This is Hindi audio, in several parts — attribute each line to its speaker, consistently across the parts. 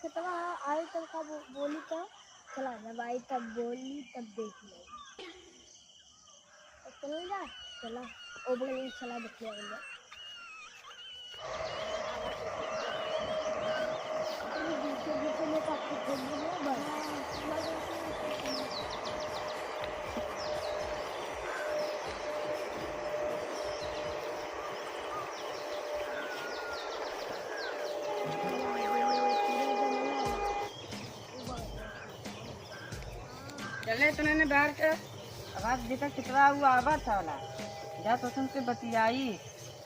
Speaker 1: खतवा आई तब का बोली तो चला जब आई तब बोली तब देख लो चल जा चला ओ बोले चला देख ले में काफी खोल दिया बस
Speaker 2: चले तो मैंने बाहर के आवाज देखा कितना हुआ आवाज था वाला जा तो तुमसे बतियाई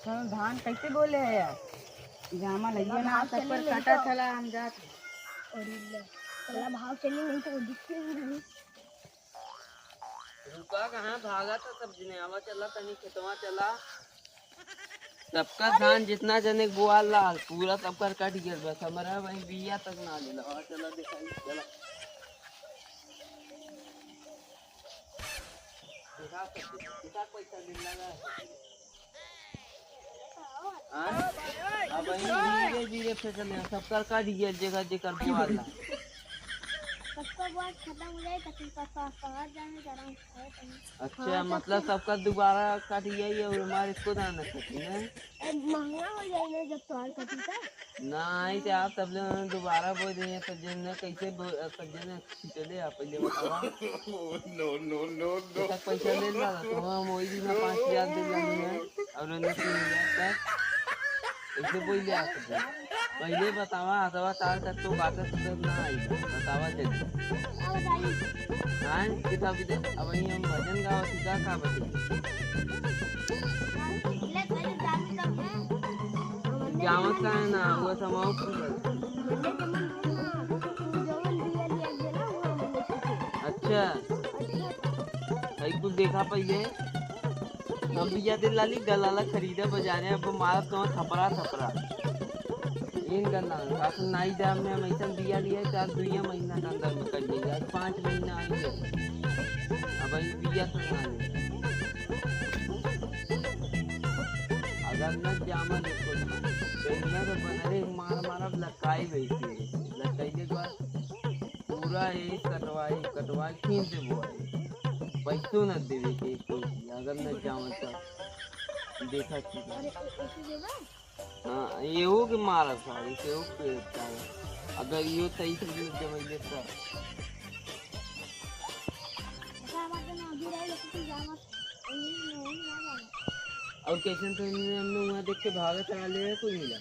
Speaker 2: तो धान कैसे बोले है यार जामा लगिए ना सब पर काटा चला हम जाते
Speaker 1: और चला भाव चली नहीं तो दिखती नहीं
Speaker 3: रुका कहाँ भागा था सब जने आवा चला तनी खेतवा चला सबका धान जितना जने बोआल लाल पूरा सबका कट गया बस हमारा वही बिया तक ना ले ला चला दिखाई चला दिखा पैसा मिल लगा अब धीरे धीरे फिर चले सबका कट गया जगह जगह बोआल ला
Speaker 1: सबका बात खत्म हो जाए तभी शहर जाने जा रहा हूँ
Speaker 3: अच्छा मतलब सबका दोबारा काट गया और हमारे इसको दाना कटी है
Speaker 1: महंगा हो जाएगा जब तोड़ कटी था
Speaker 3: नहीं तो आप सब लोग दोबारा बोल रहे हैं सब जन कैसे सब जन चले आप पहले बताओ नो नो नो नो पैसा ले ला तो हम वही दिन 5,000 दे लानी है और उन्हें 3,000 तक ऐसे बोल लिया पहले बतावा अथवा तार का तो बात सुधर ना आई बतावा जल्दी हाँ किताब अब हम भजन गावा सीधा खा बचे गाँव का है ना वो समाओ अच्छा भाई कुछ देखा पहले हम बिया दिल लाली गलाला खरीदा बाजारे अब मारा तो थपरा थपरा इन गला आप नाई दाम में हम ऐसा बिया लिया 4-2 महीना के अंदर में कर दिया 5 महीना आएंगे अब ये बिया तो ना अगर न जामा देखो ना तो बनरे मार मारा लकाई बैठी लकाई के बाद पूरा एक कटवाई खींच दे वो पैसों न देवे के कोई अगर न जामा तो देखा हाँ ये हो कि मारा था इसे हो के अगर ये सही से जमाइले तो और कैसे तो हमने वहाँ देख के भागा चला ले कोई मिला